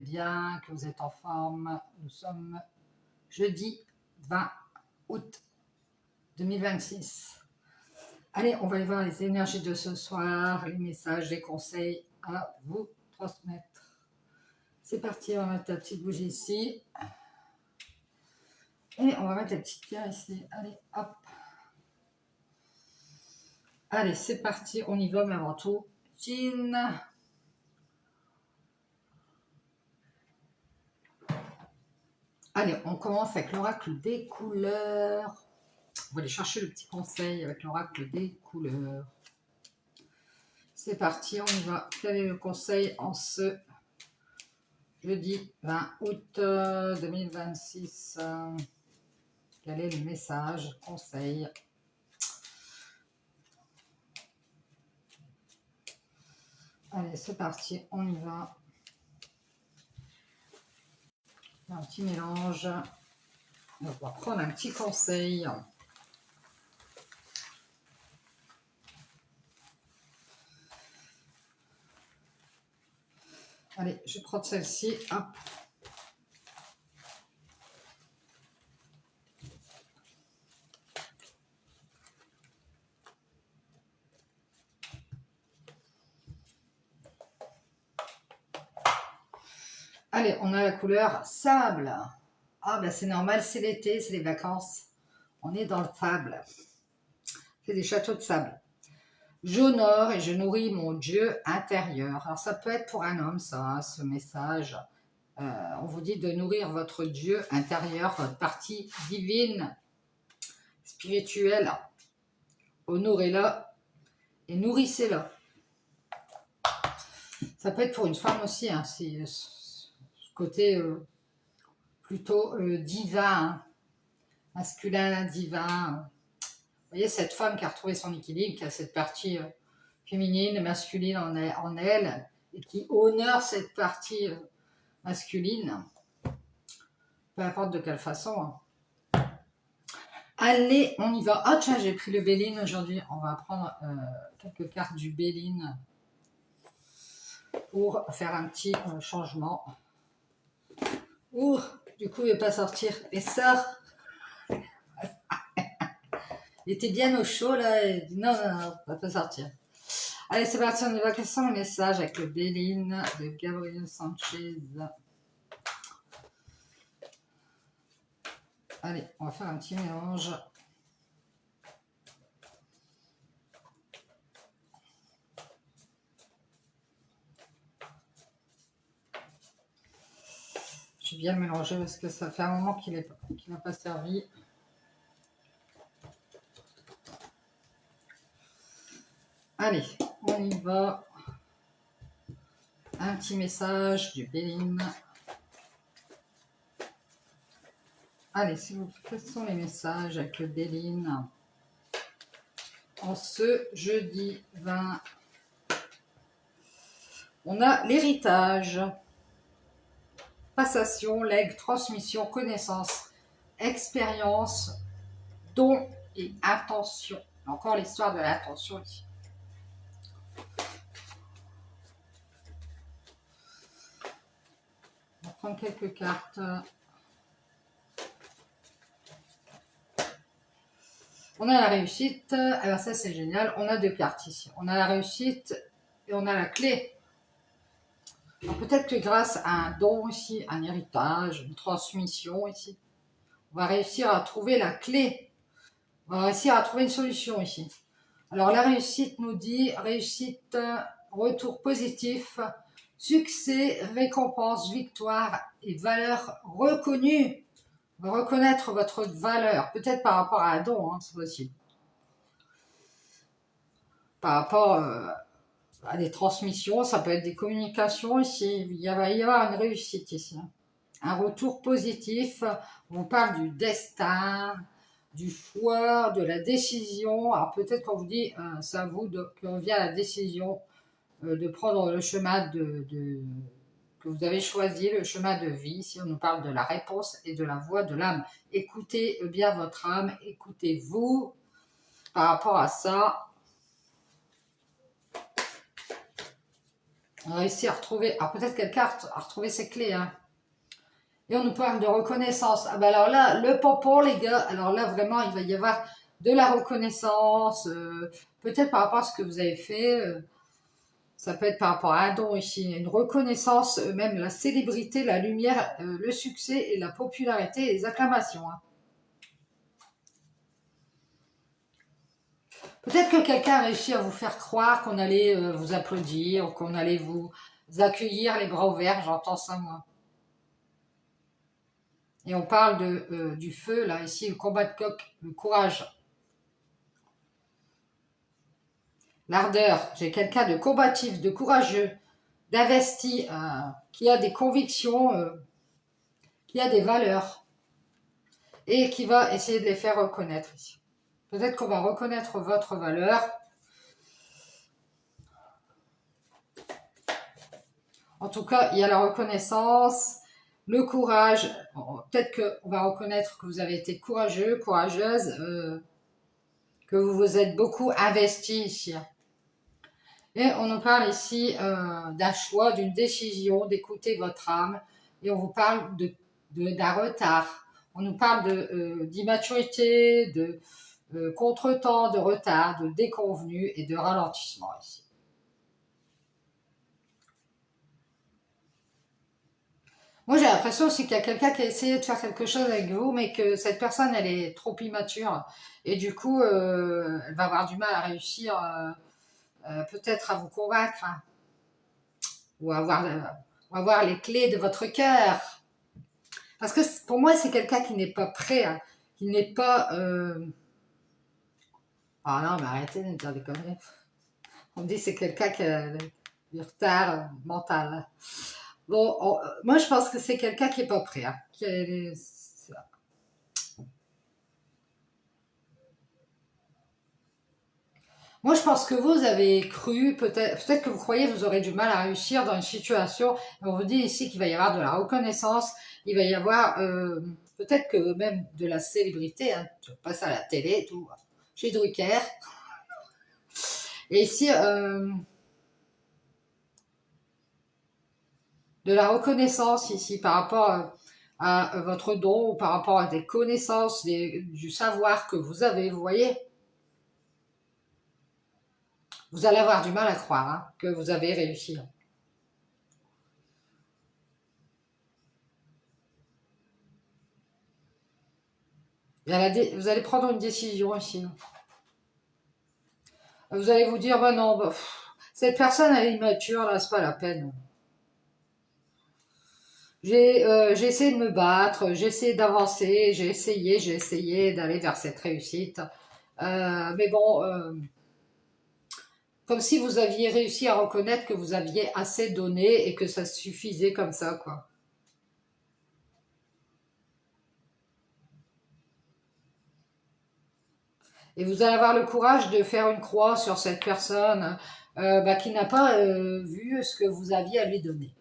bien, que vous êtes en forme. Nous sommes jeudi 20 août 2026. Allez, on va aller voir les énergies de ce soir, les messages, les conseils à vous transmettre. C'est parti, on va mettre la petite bougie ici. Et on va mettre la petite pierre ici. Allez, hop. Allez, c'est parti, on y va, mais avant tout, Jean. Allez, on commence avec l'oracle des couleurs. On va aller chercher le petit conseil avec l'oracle des couleurs. C'est parti, on y va. Quel est le conseil en ce jeudi 20 août 2026? Quel est le message, conseil? Allez, c'est parti, on y va. Un petit mélange. On va prendre un petit conseil. Allez, je vais prendre celle-ci. Hop. Allez, on a la couleur sable. Ah ben c'est normal, c'est l'été, c'est les vacances. On est dans le sable. C'est des châteaux de sable. J'honore et je nourris mon Dieu intérieur. Alors ça peut être pour un homme, ça, ce message. On vous dit de nourrir votre Dieu intérieur, votre partie divine, spirituelle. Honorez-la et nourrissez-la. Ça peut être pour une femme aussi, hein, c'est ce côté plutôt divin, hein, masculin, divin. Vous voyez, cette femme qui a retrouvé son équilibre, qui a cette partie féminine, masculine en elle, et qui honore cette partie masculine, peu importe de quelle façon. Allez, on y va. Ah tiens, j'ai pris le Béline aujourd'hui. On va prendre quelques cartes du Béline pour faire un petit changement. Ouh, du coup, il ne va pas sortir. Et ça, il était bien au chaud là. Et il dit non, non, non, ça va pas sortir. Allez, c'est parti, on y va. Quels sont les messages avec le Béline de Gabriel Sanchez? Allez, on va faire un petit mélange. Je vais bien le mélanger parce que ça fait un moment qu'il n'a pas servi. Allez, on y va. Un petit message du Béline. Allez, s'il vous plaît, quels sont les messages avec le Béline en ce jeudi 20? On a l'héritage, passation, legs, transmission, connaissance, expérience, don et attention. Encore l'histoire de l'attention ici. On va prendre quelques cartes. On a la réussite. Alors ça, c'est génial. On a deux cartes ici. On a la réussite et on a la clé. Peut-être que grâce à un don ici, un héritage, une transmission ici, on va réussir à trouver la clé. On va réussir à trouver une solution ici. Alors la réussite nous dit réussite, retour positif, succès, récompense, victoire et valeur reconnue. On va reconnaître votre valeur, peut-être par rapport à un don, hein, c'est possible. Par rapport à des transmissions, ça peut être des communications ici. Il va y avoir une réussite ici. Un retour positif. On parle du destin, du choix, de la décision. Alors peut-être qu'on vous dit, c'est à vous qu'on vient à la décision de prendre le chemin que vous avez choisi, le chemin de vie. Ici, on nous parle de la réponse et de la voix de l'âme. Écoutez bien votre âme, écoutez-vous par rapport à ça. réussi à retrouver. Alors peut-être quelqu'un a retrouvé ses clés, hein. Et on nous parle de reconnaissance. Ah ben alors là, le pompon, les gars, alors là, vraiment, il va y avoir de la reconnaissance, peut-être par rapport à ce que vous avez fait, ça peut être par rapport à un don ici, une reconnaissance, même la célébrité, la lumière, le succès et la popularité et les acclamations, hein. Peut-être que quelqu'un a réussi à vous faire croire qu'on allait vous applaudir, ou qu'on allait vous accueillir les bras ouverts, j'entends ça moi. Et on parle du feu, là, ici, le combat de coq, le courage, l'ardeur. J'ai quelqu'un de combatif, de courageux, d'investi, qui a des convictions, qui a des valeurs, et qui va essayer de les faire reconnaître ici. Peut-être qu'on va reconnaître votre valeur. En tout cas, il y a la reconnaissance, le courage. Peut-être qu'on va reconnaître que vous avez été courageux, courageuse, que vous vous êtes beaucoup investi ici. Et on nous parle ici d'un choix, d'une décision, d'écouter votre âme. Et on vous parle d'un retard. On nous parle d'immaturité, de contretemps, de retard, de déconvenue et de ralentissement ici. Moi, j'ai l'impression aussi qu'il y a quelqu'un qui a essayé de faire quelque chose avec vous, mais que cette personne, elle est trop immature. Et du coup, elle va avoir du mal à réussir, peut-être à vous convaincre, hein, ou à avoir les clés de votre cœur. Parce que pour moi, c'est quelqu'un qui n'est pas prêt, hein, qui n'est pas... Ah non, mais arrêtez de dire des conneries. On me dit que c'est quelqu'un qui a du retard mental. Bon, moi, je pense que c'est quelqu'un qui n'est pas prêt, hein, Moi, je pense que vous avez cru, peut-être que vous croyez que vous aurez du mal à réussir dans une situation. Et on vous dit ici qu'il va y avoir de la reconnaissance, il va y avoir peut-être que même de la célébrité, hein, tu passes à la télé et tout, chez Drucker. Et ici, de la reconnaissance ici par rapport à votre don ou par rapport à des connaissances, du savoir que vous avez, vous voyez. Vous allez avoir du mal à croire, hein, que vous avez réussi. Vous allez prendre une décision ici. Vous allez vous dire, bah non, bah, cette personne elle est immature, là, c'est pas la peine. J'ai essayé de me battre, j'ai essayé d'avancer, j'ai essayé d'aller vers cette réussite. Mais bon, comme si vous aviez réussi à reconnaître que vous aviez assez donné et que ça suffisait comme ça, quoi. Et vous allez avoir le courage de faire une croix sur cette personne qui n'a pas vu ce que vous aviez à lui donner.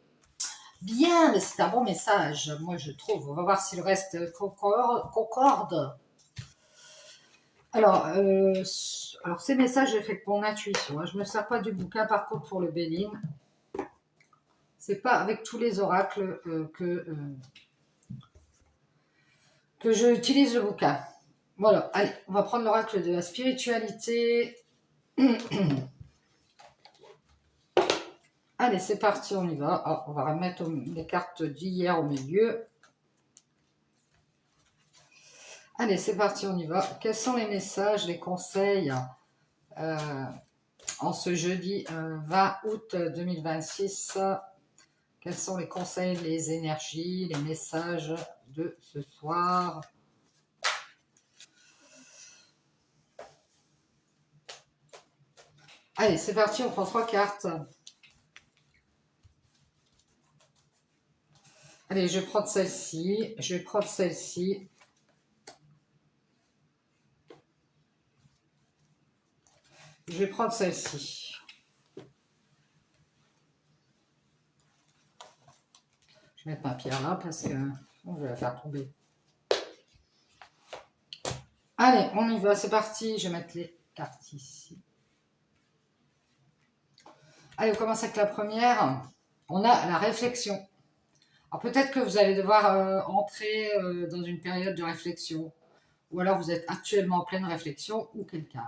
Bien, mais c'est un bon message, moi je trouve. On va voir si le reste concorde. Alors, ces messages, j'ai fait que mon intuition, hein. Je ne me sers pas du bouquin, par contre, pour le Béline. C'est pas avec tous les oracles que je utilise le bouquin. Voilà, allez, on va prendre l'oracle de la spiritualité. Allez, c'est parti, on y va. Oh, on va remettre les cartes d'hier au milieu. Allez, c'est parti, on y va. Quels sont les messages, les conseils en ce jeudi 20 août 2026? Quels sont les conseils, les énergies, les messages de ce soir? Allez, c'est parti, on prend 3 cartes. Allez, je vais prendre celle-ci, je vais prendre celle-ci. Je vais prendre celle-ci. Je vais mettre ma pierre là parce que je vais la faire tomber. Allez, on y va, c'est parti. Je vais mettre les cartes ici. Allez, on commence avec la première. On a la réflexion. Alors peut-être que vous allez devoir entrer dans une période de réflexion. Ou alors vous êtes actuellement en pleine réflexion ou quelqu'un.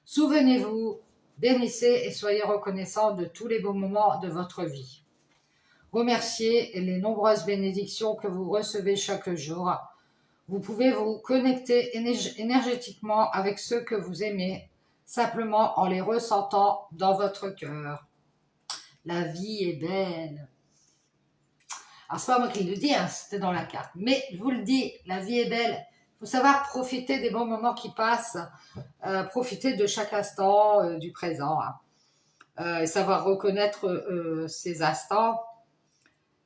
Souvenez-vous, bénissez et soyez reconnaissants de tous les beaux moments de votre vie. Remerciez les nombreuses bénédictions que vous recevez chaque jour. Vous pouvez vous connecter énergétiquement avec ceux que vous aimez, simplement en les ressentant dans votre cœur. La vie est belle. Alors, c'est pas moi qui le dis, hein, c'était dans la carte. Mais je vous le dis, la vie est belle. Il faut savoir profiter des bons moments qui passent, profiter de chaque instant du présent, hein, et savoir reconnaître ces instants.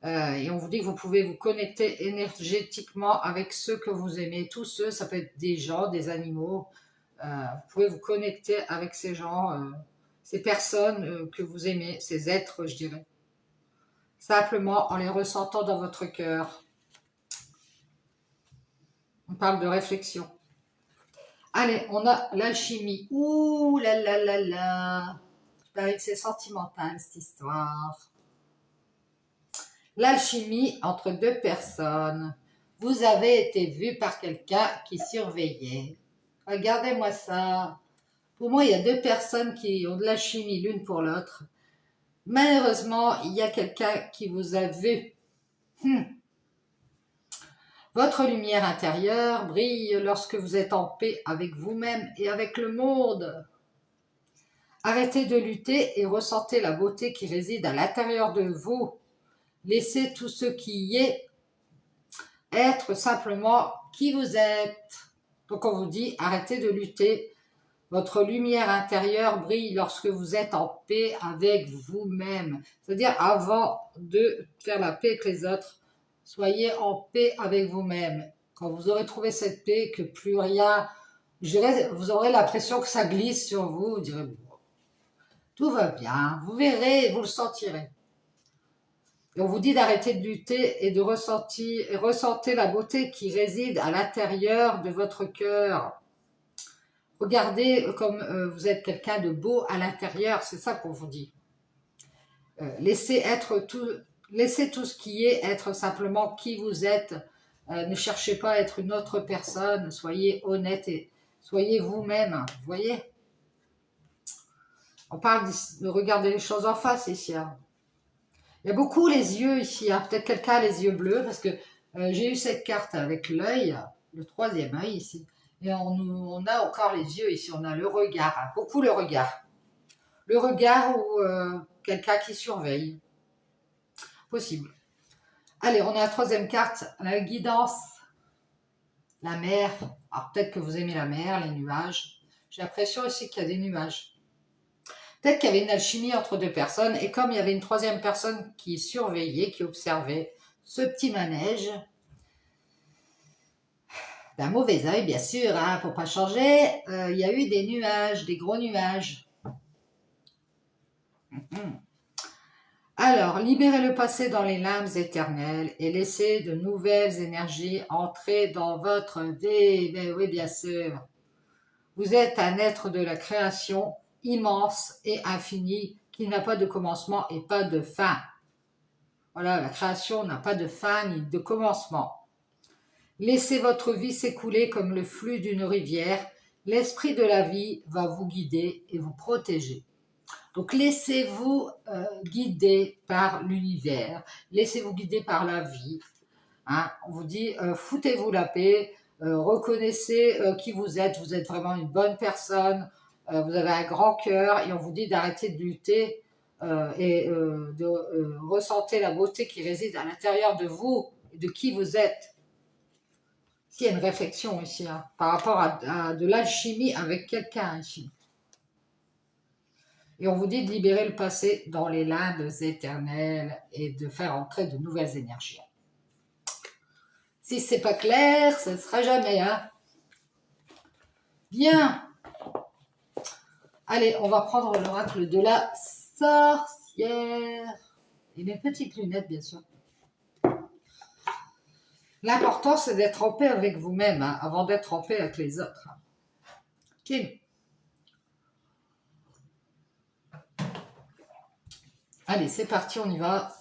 Et on vous dit que vous pouvez vous connecter énergétiquement avec ceux que vous aimez. Tous ceux, ça peut être des gens, des animaux. Vous pouvez vous connecter avec ces gens, ces personnes que vous aimez, ces êtres, je dirais. Simplement en les ressentant dans votre cœur. On parle de réflexion. Allez, on a l'alchimie. Ouh là là là là. Je parie que c'est sentimental cette histoire. L'alchimie entre deux personnes. Vous avez été vu par quelqu'un qui surveillait. Regardez-moi ça. Pour moi, il y a deux personnes qui ont de l'alchimie l'une pour l'autre. Malheureusement, il y a quelqu'un qui vous a vu. Votre lumière intérieure brille lorsque vous êtes en paix avec vous-même et avec le monde. Arrêtez de lutter et ressentez la beauté qui réside à l'intérieur de vous. Laissez tout ce qui y est être simplement qui vous êtes. Donc on vous dit, arrêtez de lutter. Votre lumière intérieure brille lorsque vous êtes en paix avec vous-même. C'est-à-dire avant de faire la paix avec les autres, soyez en paix avec vous-même. Quand vous aurez trouvé cette paix, que plus rien, je dirais, vous aurez l'impression que ça glisse sur vous, vous direz, bon, tout va bien, vous verrez, vous le sentirez. Et on vous dit d'arrêter de lutter et de ressentir la beauté qui réside à l'intérieur de votre cœur. Regardez comme vous êtes quelqu'un de beau à l'intérieur, c'est ça qu'on vous dit. Laissez tout ce qui est, être simplement qui vous êtes. Ne cherchez pas à être une autre personne, soyez honnête et soyez vous-même, vous voyez. On parle de regarder les choses en face ici. Hein. Il y a beaucoup les yeux ici, hein. Peut-être quelqu'un a les yeux bleus, parce que j'ai eu cette carte avec l'œil, le troisième œil ici. Et on a encore les yeux ici, on a le regard, hein. Beaucoup le regard. Le regard ou quelqu'un qui surveille. Possible. Allez, on a la troisième carte, la guidance, la mer. Alors peut-être que vous aimez la mer, les nuages. J'ai l'impression aussi qu'il y a des nuages. Peut-être qu'il y avait une alchimie entre deux personnes, et comme il y avait une troisième personne qui surveillait, qui observait ce petit manège, d'un mauvais œil, bien sûr, hein, pour pas changer, il y a eu des nuages, des gros nuages. Alors, libérez le passé dans les limbes éternelles et laissez de nouvelles énergies entrer dans votre vie. Mais oui, bien sûr. Vous êtes un être de la création immense et infini qui n'a pas de commencement et pas de fin. Voilà, la création n'a pas de fin ni de commencement. Laissez votre vie s'écouler comme le flux d'une rivière. L'esprit de la vie va vous guider et vous protéger. Donc laissez-vous guider par l'univers, laissez-vous guider par la vie. Hein. On vous dit, foutez-vous la paix, reconnaissez qui vous êtes vraiment une bonne personne, vous avez un grand cœur et on vous dit d'arrêter de lutter et de ressentir la beauté qui réside à l'intérieur de vous et de qui vous êtes. Il y a une réflexion ici hein, par rapport à de l'alchimie avec quelqu'un ici. Et on vous dit de libérer le passé dans les limbes éternelles et de faire entrer de nouvelles énergies. Si c'est pas clair, ça ne sera jamais. Hein. Bien. Allez, on va prendre l'oracle de la sorcière. Et mes petites lunettes, bien sûr. L'important, c'est d'être en paix avec vous-même, hein, avant d'être en paix avec les autres. Kim. Allez, c'est parti, on y va.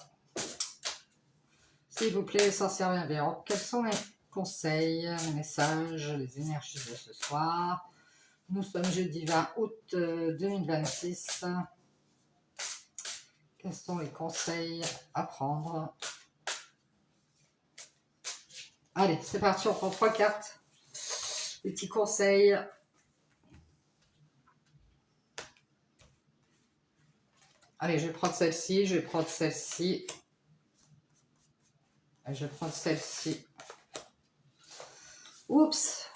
S'il vous plaît, sorcières bienveillantes, quels sont les conseils, les messages, les énergies de ce soir? Nous sommes jeudi 20 août 2026. Quels sont les conseils à prendre? Allez, c'est parti, on prend 3 cartes. Les petits conseils. Allez, je vais prendre celle-ci, je vais prendre celle-ci. Je vais prendre celle-ci. Oups!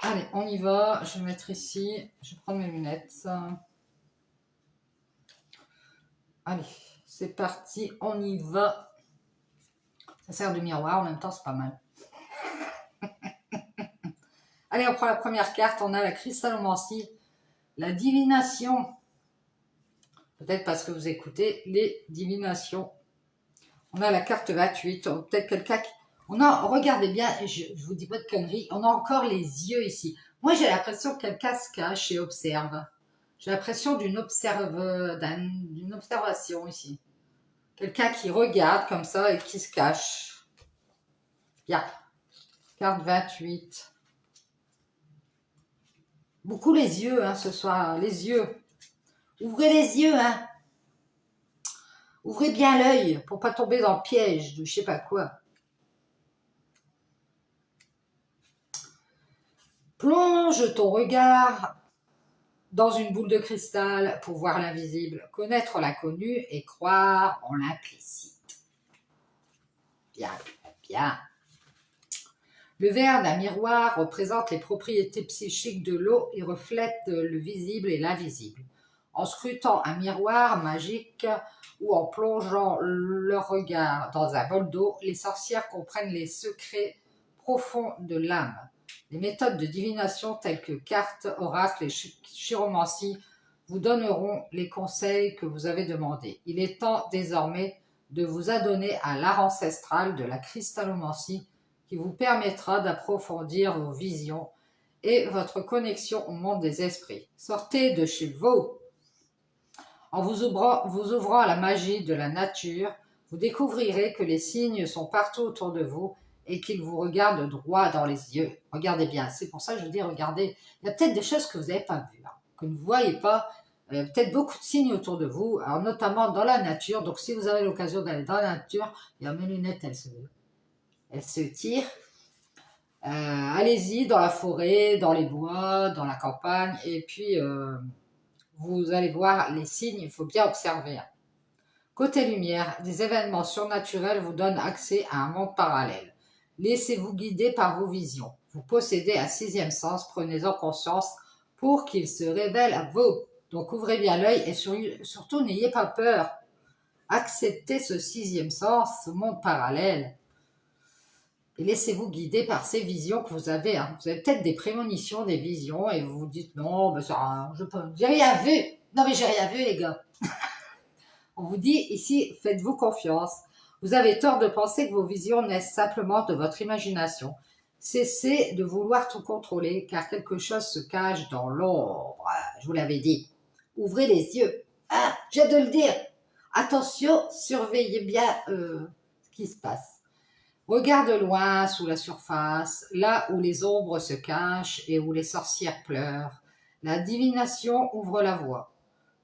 Allez, on y va. Je vais mettre ici. Je vais prendre mes lunettes. Allez, c'est parti. On y va. Ça sert de miroir. En même temps, c'est pas mal. Allez, on prend la première carte. On a la cristallomancie. La divination. Peut-être parce que vous écoutez les divinations. On a la carte 28. Peut-être quelqu'un qui... regardez bien, je vous dis pas de conneries, on a encore les yeux ici. Moi, j'ai l'impression que quelqu'un se cache et observe. J'ai l'impression d'une observation ici. Quelqu'un qui regarde comme ça et qui se cache. Bien. Carte 28. Beaucoup les yeux, hein, ce soir. Les yeux. Ouvrez les yeux, hein. Ouvrez bien l'œil pour pas tomber dans le piège de je sais pas quoi. Plonge ton regard dans une boule de cristal pour voir l'invisible, connaître l'inconnu et croire en l'implicite. Bien, bien. Le verre d'un miroir représente les propriétés psychiques de l'eau et reflète le visible et l'invisible. En scrutant un miroir magique ou en plongeant leur regard dans un bol d'eau, les sorcières comprennent les secrets profonds de l'âme. Les méthodes de divination telles que cartes, oracles et chiromancie vous donneront les conseils que vous avez demandés. Il est temps désormais de vous adonner à l'art ancestral de la cristallomancie qui vous permettra d'approfondir vos visions et votre connexion au monde des esprits. Sortez de chez vous. En vous ouvrant à la magie de la nature, vous découvrirez que les signes sont partout autour de vous et qu'ils vous regardent droit dans les yeux. Regardez bien, c'est pour ça que je dis regardez. Il y a peut-être des choses que vous n'avez pas vues, hein, que vous ne voyez pas. Peut-être beaucoup de signes autour de vous, alors notamment dans la nature. Donc si vous avez l'occasion d'aller dans la nature, il y a mes lunettes, elles se tirent. Allez-y dans la forêt, dans les bois, dans la campagne, et puis vous allez voir les signes, il faut bien observer. Côté lumière, des événements surnaturels vous donnent accès à un monde parallèle. Laissez-vous guider par vos visions. Vous possédez un 6e sens, prenez-en conscience pour qu'il se révèle à vous. Donc ouvrez bien l'œil et surtout n'ayez pas peur. Acceptez ce 6e sens, ce monde parallèle. Et laissez-vous guider par ces visions que vous avez. Hein. Vous avez peut-être des prémonitions, des visions, et vous vous dites non, ben j'ai rien vu. Non mais j'ai rien vu les gars. On vous dit ici, faites-vous confiance. Vous avez tort de penser que vos visions naissent simplement de votre imagination. Cessez de vouloir tout contrôler, car quelque chose se cache dans l'ombre. Je vous l'avais dit. Ouvrez les yeux. Ah, j'ai de le dire. Attention, surveillez bien ce qui se passe. Regarde loin sous la surface, là où les ombres se cachent et où les sorcières pleurent. La divination ouvre la voie.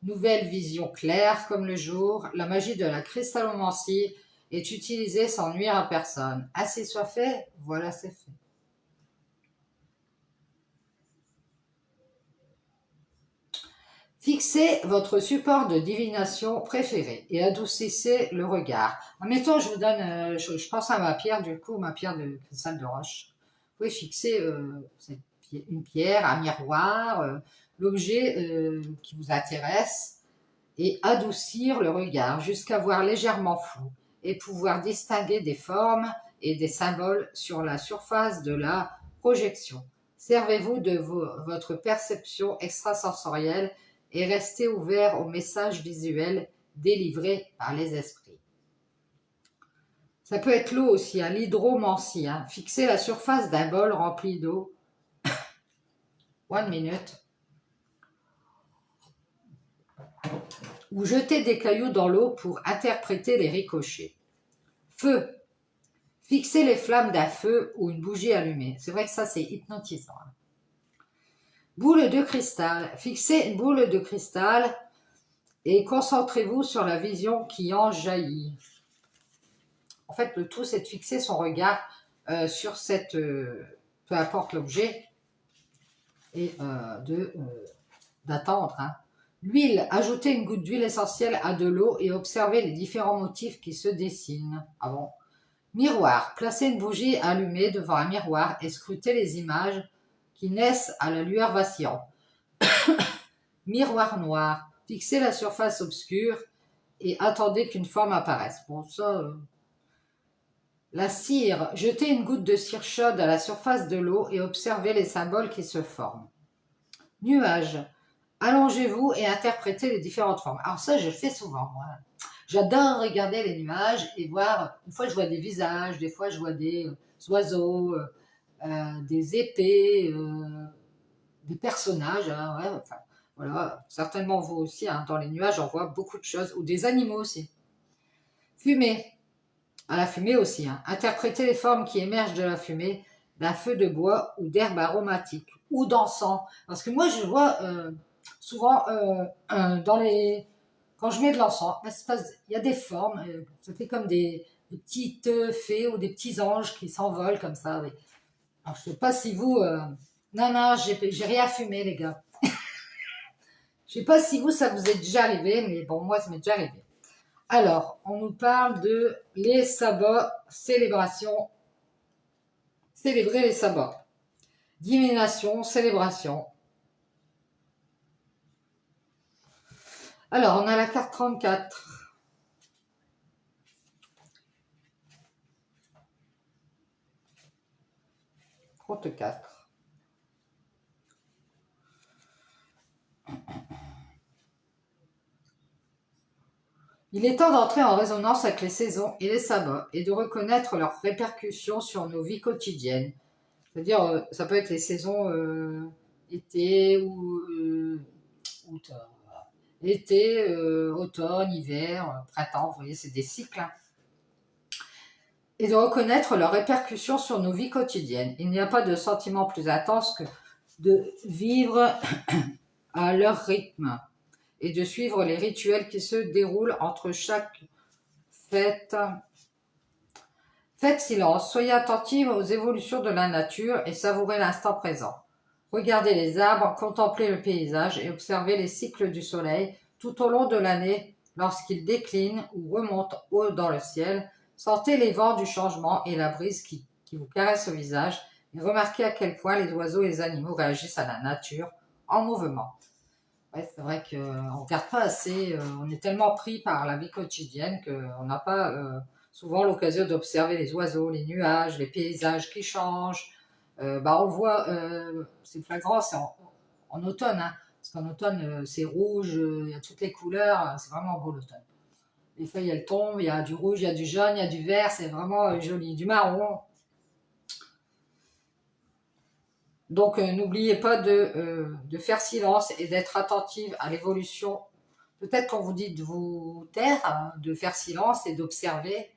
Nouvelle vision claire comme le jour, la magie de la cristallomancie est utilisée sans nuire à personne. Assez soit fait, voilà c'est fait. Fixez votre support de divination préféré et adoucissez le regard. Admettons, je vous donne, je pense à ma pierre, du coup, ma pierre de cristal de roche. Vous pouvez fixer une pierre, un miroir, l'objet qui vous intéresse et adoucir le regard jusqu'à voir légèrement flou et pouvoir distinguer des formes et des symboles sur la surface de la projection. Servez-vous de votre perception extrasensorielle et restez ouvert aux messages visuels délivrés par les esprits. Ça peut être l'eau aussi, l'hydromancie. Fixez la surface d'un bol rempli d'eau One minute. Ou jeter des cailloux dans l'eau pour interpréter les ricochets. Feu. Fixer les flammes d'un feu ou une bougie allumée. C'est vrai que ça, c'est hypnotisant. Boule de cristal. Fixez une boule de cristal et concentrez-vous sur la vision qui en jaillit. En fait, le tout, c'est de fixer son regard sur cette, peu importe l'objet, et d'attendre. Hein. L'huile, ajoutez une goutte d'huile essentielle à de l'eau et observez les différents motifs qui se dessinent. Ah bon. Miroir, placez une bougie allumée devant un miroir et scrutez les images qui naissent à la lueur vacillante. Miroir noir, fixez la surface obscure et attendez qu'une forme apparaisse. Bon, ça... La cire, jetez une goutte de cire chaude à la surface de l'eau et observez les symboles qui se forment. Nuage, allongez-vous et interprétez les différentes formes. Alors ça, je le fais souvent, moi. J'adore regarder les nuages et voir, une fois je vois des visages, des fois je vois des oiseaux, des épées, des personnages, hein, ouais, enfin, voilà, certainement vous aussi, hein, dans les nuages on voit beaucoup de choses, ou des animaux aussi. Fumée, à la fumée aussi, hein. Interprétez les formes qui émergent de la fumée, d'un feu de bois ou d'herbe aromatique, ou d'encens, parce que moi je vois souvent dans les... Quand je mets de l'encens, il y a des formes, ça fait comme des petites fées ou des petits anges qui s'envolent comme ça. Oui. Alors, je ne sais pas si vous... Non, non, j'ai rien fumé, les gars. Je ne sais pas si vous, ça vous est déjà arrivé, mais bon, moi, ça m'est déjà arrivé. Alors, on nous parle de les sabbats, célébration, célébrer les sabbats. Divination, célébration. Alors, on a la carte 34. Il est temps d'entrer en résonance avec les saisons et les sabbats et de reconnaître leurs répercussions sur nos vies quotidiennes. C'est-à-dire, ça peut être les saisons été ou été, automne, hiver, printemps, vous voyez, c'est des cycles. Hein. Et de reconnaître leurs répercussions sur nos vies quotidiennes. Il n'y a pas de sentiment plus intense que de vivre à leur rythme et de suivre les rituels qui se déroulent entre chaque faites silence, soyez attentive aux évolutions de la nature et savourez l'instant présent. Regardez les arbres, contemplez le paysage et observez les cycles du soleil tout au long de l'année lorsqu'il décline ou remonte haut dans le ciel. Sentez les vents du changement et la brise qui vous caresse le visage et remarquez à quel point les oiseaux et les animaux réagissent à la nature en mouvement. Ouais, c'est vrai qu'on ne regarde pas assez, on est tellement pris par la vie quotidienne qu'on n'a pas souvent l'occasion d'observer les oiseaux, les nuages, les paysages qui changent. On le voit, c'est flagrant, c'est en automne, hein, parce qu'en automne c'est rouge, il y a toutes les couleurs, c'est vraiment beau l'automne. Les feuilles elles tombent, il y a du rouge, il y a du jaune, il y a du vert, c'est vraiment joli, du marron. Donc n'oubliez pas de faire silence et d'être attentive à l'évolution. Peut-être qu'on vous dit de vous taire, hein, de faire silence et d'observer.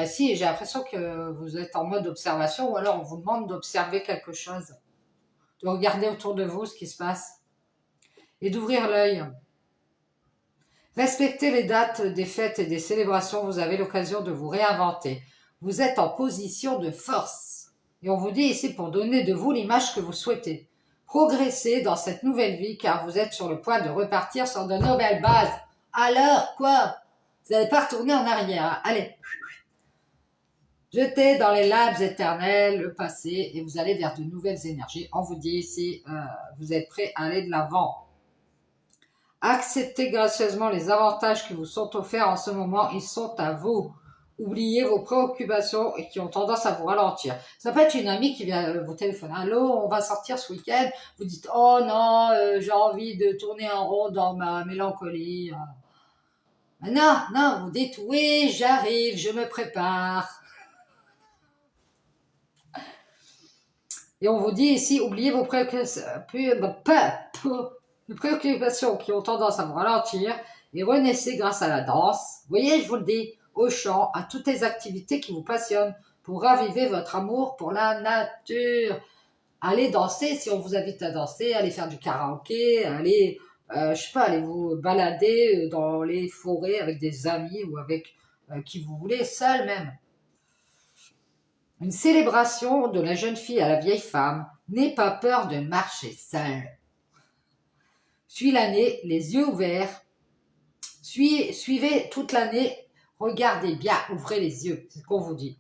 Si, j'ai l'impression que vous êtes en mode observation ou alors on vous demande d'observer quelque chose, de regarder autour de vous ce qui se passe et d'ouvrir l'œil. Respectez les dates des fêtes et des célébrations, vous avez l'occasion de vous réinventer. Vous êtes en position de force. Et on vous dit ici pour donner de vous l'image que vous souhaitez. Progressez dans cette nouvelle vie car vous êtes sur le point de repartir sur de nouvelles bases. Alors, quoi? Vous n'allez pas retourner en arrière. Allez. Jetez dans les lames éternelles le passé et vous allez vers de nouvelles énergies. On vous dit ici, vous êtes prêt à aller de l'avant. Acceptez gracieusement les avantages qui vous sont offerts en ce moment. Ils sont à vous. Oubliez vos préoccupations et qui ont tendance à vous ralentir. Ça peut être une amie qui vient vous téléphoner. Allô, on va sortir ce week-end. Vous dites, oh non, j'ai envie de tourner en rond dans ma mélancolie. Mais non, non, vous dites, oui, j'arrive, je me prépare. Et on vous dit ici, oubliez vos préoccupations qui ont tendance à vous ralentir et renaissez grâce à la danse. Vous voyez, je vous le dis, au chant, à toutes les activités qui vous passionnent pour raviver votre amour pour la nature. Allez danser si on vous invite à danser, allez faire du karaoké, allez, je sais pas, allez vous balader dans les forêts avec des amis ou avec qui vous voulez, seul même. Une célébration de la jeune fille à la vieille femme. N'aie pas peur de marcher seule. Suis l'année, les yeux ouverts. Suivez toute l'année. Regardez bien, ouvrez les yeux, c'est ce qu'on vous dit.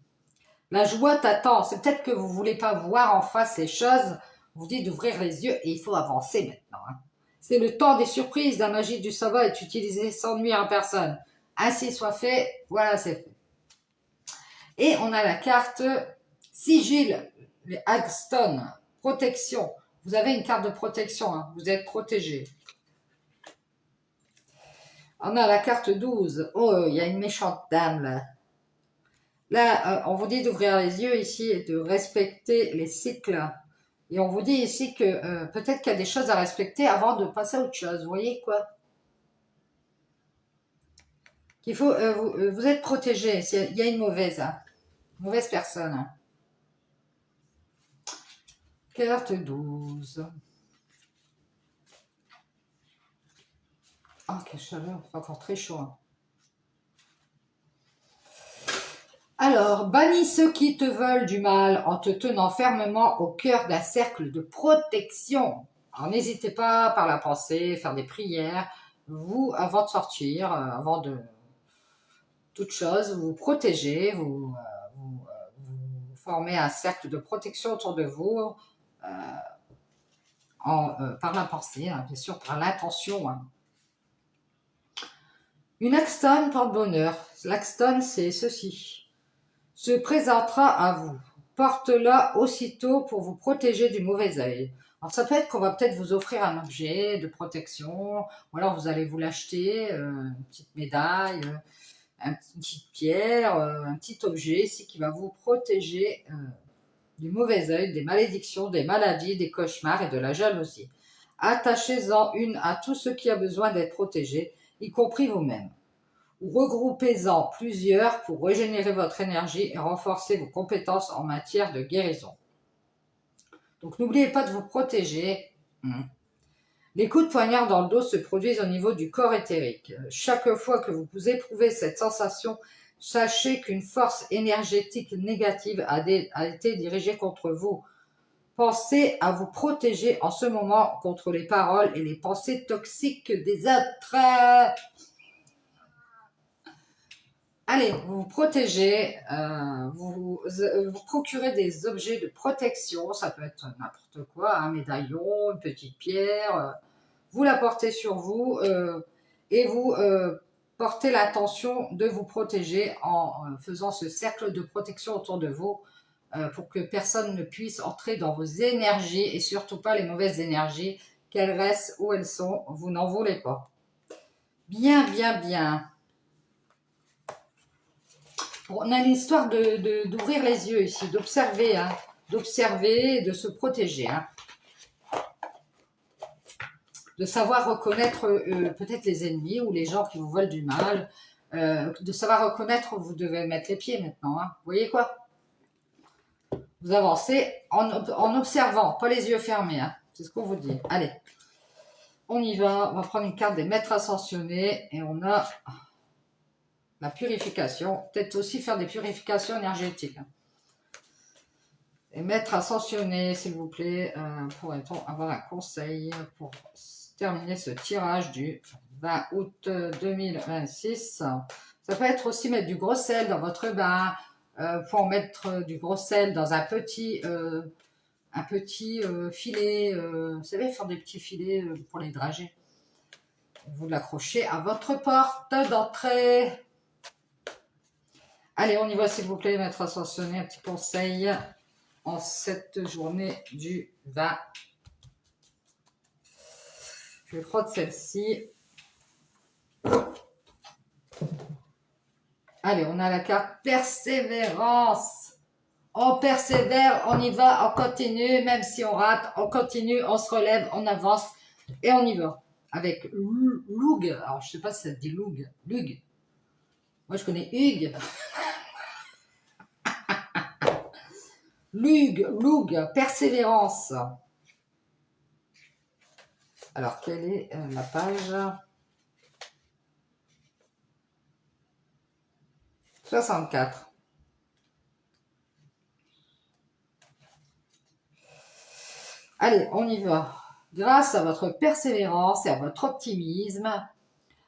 La joie t'attend. C'est peut-être que vous ne voulez pas voir en face les choses. On vous dit d'ouvrir les yeux et il faut avancer maintenant. Hein. C'est le temps des surprises. La magie du sabbat est utilisée sans nuire à personne. Ainsi soit fait, voilà c'est fait. Et on a la carte Sigil, les Hagstone, protection. Vous avez une carte de protection, hein. Vous êtes protégé. On a la carte 12. Oh, il y a une méchante dame là. Là, on vous dit d'ouvrir les yeux ici et de respecter les cycles. Et on vous dit ici que peut-être qu'il y a des choses à respecter avant de passer à autre chose. Vous voyez quoi? Qu'il faut, vous êtes protégé. Il y a une mauvaise personne. Hein. Carte 12. Oh, quelle chaleur. C'est encore très chaud. Hein. Alors, bannis ceux qui te veulent du mal en te tenant fermement au cœur d'un cercle de protection. Alors, n'hésitez pas par la pensée, faire des prières. Vous, avant de sortir, avant de toute chose, vous vous protégez, vous formez un cercle de protection autour de vous par la pensée, hein, bien sûr, par l'intention. Hein. Une Axtone porte-bonheur. L'Axtone, c'est ceci. Se présentera à vous. Porte-la aussitôt pour vous protéger du mauvais œil. Alors ça peut être qu'on va peut-être vous offrir un objet de protection, ou alors vous allez vous l'acheter, une petite médaille, une petite pierre, un petit objet ici qui va vous protéger du mauvais œil, des malédictions, des maladies, des cauchemars et de la jalousie. Attachez-en une à tout ce qui a besoin d'être protégé, y compris vous-même. Regroupez-en plusieurs pour régénérer votre énergie et renforcer vos compétences en matière de guérison. Donc n'oubliez pas de vous protéger. Les coups de poignard dans le dos se produisent au niveau du corps éthérique. Chaque fois que vous éprouvez cette sensation, sachez qu'une force énergétique négative a été dirigée contre vous. Pensez à vous protéger en ce moment contre les paroles et les pensées toxiques des autres. Allez, vous vous protégez, vous procurez des objets de protection, ça peut être n'importe quoi, un médaillon, une petite pierre, vous la portez sur vous et vous portez l'intention de vous protéger en faisant ce cercle de protection autour de vous pour que personne ne puisse entrer dans vos énergies et surtout pas les mauvaises énergies, qu'elles restent où elles sont, vous n'en voulez pas. Bien, bien, bien. On a l'histoire d'ouvrir les yeux ici, d'observer, hein, d'observer et de se protéger. Hein. De savoir reconnaître peut-être les ennemis ou les gens qui vous veulent du mal. De savoir reconnaître, vous devez mettre les pieds maintenant. Hein. Vous voyez quoi? Vous avancez en observant, pas les yeux fermés. Hein. C'est ce qu'on vous dit. Allez, on y va. On va prendre une carte des maîtres ascensionnés et on a... la purification, peut-être aussi faire des purifications énergétiques. Et maître ascensionné, s'il vous plaît, pourrait-on avoir un conseil pour terminer ce tirage du 20 août 2026. Ça peut être aussi mettre du gros sel dans votre bain, pour mettre du gros sel dans un petit filet, vous savez, faire des petits filets pour les dragées. Vous l'accrochez à votre porte d'entrée. Allez, on y va s'il vous plaît, maître ascensionné, un petit conseil en cette journée du 20. Je vais prendre celle-ci. Allez, on a la carte persévérance. On persévère, on y va, on continue, même si on rate, on continue, on se relève, on avance et on y va. Avec Loug, alors je sais pas si ça se dit Loug, Lug. Moi je connais Hugues. Loug, persévérance. Alors quelle est la page 64. Allez, on y va. Grâce à votre persévérance et à votre optimisme,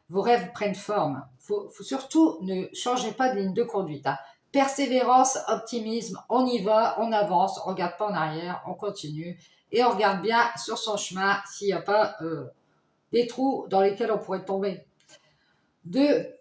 vos rêves prennent forme. Faut surtout ne changez pas de ligne de conduite. Hein. Persévérance, optimisme, on y va, on avance, on regarde pas en arrière, on continue et on regarde bien sur son chemin s'il n'y a pas des trous dans lesquels on pourrait tomber. 2.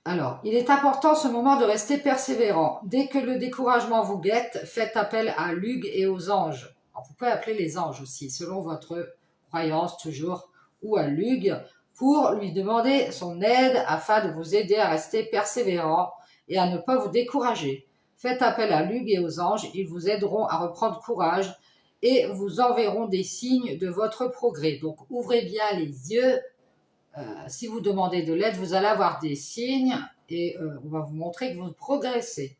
Alors, il est important ce moment de rester persévérant. Dès que le découragement vous guette, faites appel à Lug et aux anges. Alors, vous pouvez appeler les anges aussi, selon votre croyance toujours, ou à Lug, pour lui demander son aide afin de vous aider à rester persévérant et à ne pas vous décourager. Faites appel à Lug et aux anges, ils vous aideront à reprendre courage et vous enverront des signes de votre progrès. Donc, ouvrez bien les yeux. Si vous demandez de l'aide, vous allez avoir des signes et on va vous montrer que vous progressez.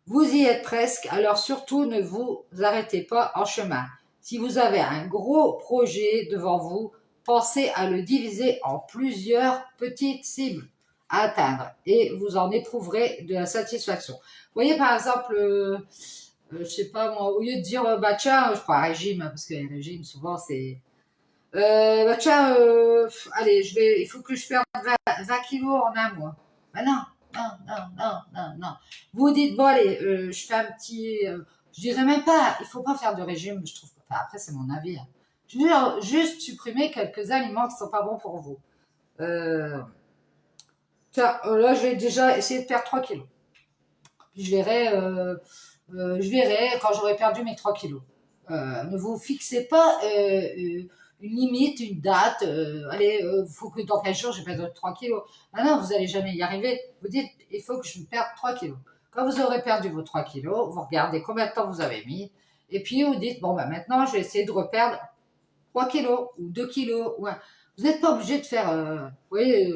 Vous y êtes presque, alors surtout ne vous arrêtez pas en chemin. Si vous avez un gros projet devant vous, pensez à le diviser en plusieurs petites cibles à atteindre et vous en éprouverez de la satisfaction. Vous voyez par exemple, je sais pas moi, au lieu de dire bah tiens, je prends un régime, parce que les régimes souvent c'est bah tiens, allez, il faut que je perde 20 kilos en un mois. Ben non, non, non, non, non, non. Vous dites, bon allez, je fais un petit, je dirais même pas, il faut pas faire de régime, je trouve. Enfin, après, c'est mon avis. Hein. Je veux dire, juste supprimer quelques aliments qui sont pas bons pour vous. Tiens, là, je vais déjà essayer de perdre 3 kilos. Puis je verrai quand j'aurai perdu mes 3 kilos. Ne vous fixez pas une limite, une date. Allez, il faut que dans 15 jours, je perde 3 kilos. Ah non, vous n'allez jamais y arriver. Vous dites, il faut que je perde 3 kilos. Quand vous aurez perdu vos 3 kilos, vous regardez combien de temps vous avez mis. Et puis, vous dites, bon, ben maintenant, je vais essayer de reperdre 3 kilos ou 2 kilos. Ouais. Vous n'êtes pas obligé de faire... vous voyez,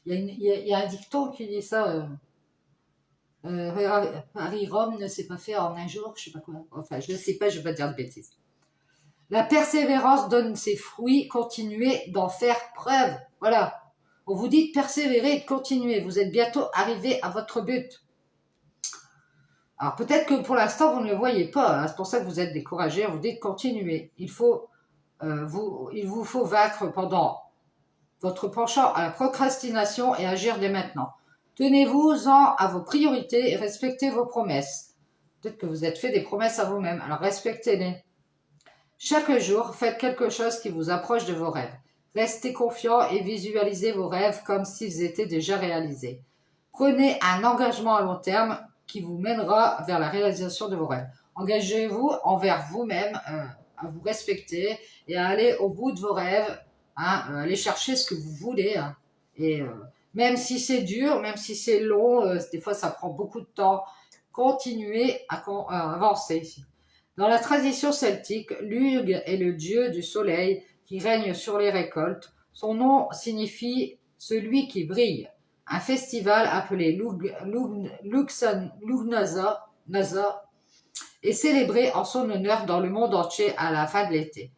il y a un dicton qui dit ça... Paris-Rome ne s'est pas fait en un jour, je sais pas quoi. Enfin, je ne sais pas, je ne vais pas dire de bêtises. La persévérance donne ses fruits, continuez d'en faire preuve. Voilà. On vous dit de persévérer et de continuer. Vous êtes bientôt arrivé à votre but. Alors peut-être que pour l'instant, vous ne le voyez pas. Hein. C'est pour ça que vous êtes découragé. On vous dit de continuer. Il vous faut vaincre pendant votre penchant à la procrastination et agir dès maintenant. Tenez-vous-en à vos priorités et respectez vos promesses. Peut-être que vous êtes fait des promesses à vous-même, alors respectez-les. Chaque jour, faites quelque chose qui vous approche de vos rêves. Restez confiant et visualisez vos rêves comme s'ils étaient déjà réalisés. Prenez un engagement à long terme qui vous mènera vers la réalisation de vos rêves. Engagez-vous envers vous-même à vous respecter et à aller au bout de vos rêves, hein, aller chercher ce que vous voulez. Hein, et même si c'est dur, même si c'est long, des fois ça prend beaucoup de temps, continuez à avancer. Dans la tradition celtique, Lugh est le dieu du soleil qui règne sur les récoltes. Son nom signifie celui qui brille. Un festival appelé Lughnasadh est célébré en son honneur dans le monde entier à la fin de l'été.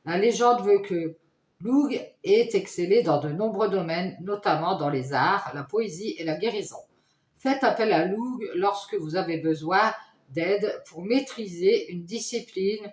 La légende veut que Lugh ait excellé dans de nombreux domaines, notamment dans les arts, la poésie et la guérison. Faites appel à Lugh lorsque vous avez besoin d'aide pour maîtriser une discipline,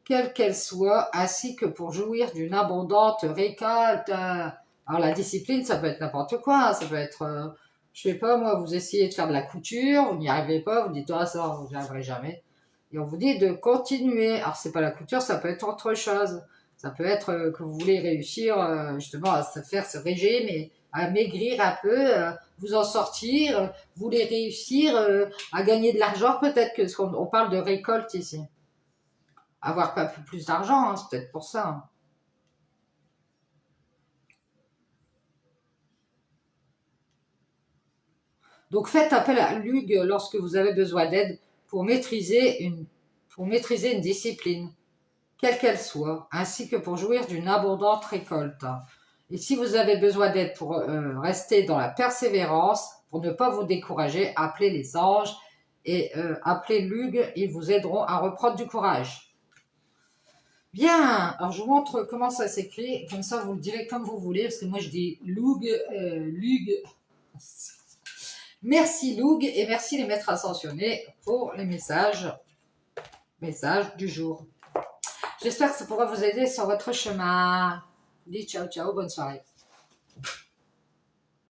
quelle qu'elle soit, ainsi que pour jouir d'une abondante récolte. Alors la discipline, ça peut être n'importe quoi, hein. Ça peut être, je sais pas moi, vous essayez de faire de la couture, vous n'y arrivez pas, vous dites ah ça, j'y arriverai jamais. Et on vous dit de continuer. Alors c'est pas la couture, ça peut être autre chose. Ça peut être que vous voulez réussir justement à se faire ce régime et à maigrir un peu, vous en sortir, vous voulez réussir à gagner de l'argent peut-être que on parle de récolte ici. Avoir pas plus d'argent, hein, c'est peut-être pour ça. Hein. Donc faites appel à Lug lorsque vous avez besoin d'aide pour maîtriser une discipline, quelle qu'elle soit, ainsi que pour jouir d'une abondante récolte. Et si vous avez besoin d'aide pour rester dans la persévérance, pour ne pas vous décourager, appelez les anges et appelez Lug, ils vous aideront à reprendre du courage. Bien, alors je vous montre comment ça s'écrit, comme ça vous le direz comme vous voulez, parce que moi je dis Lug, Lug. Merci Lug et merci les maîtres ascensionnés pour les messages du jour. J'espère que ça pourra vous aider sur votre chemin. Dis ciao ciao, bonne soirée.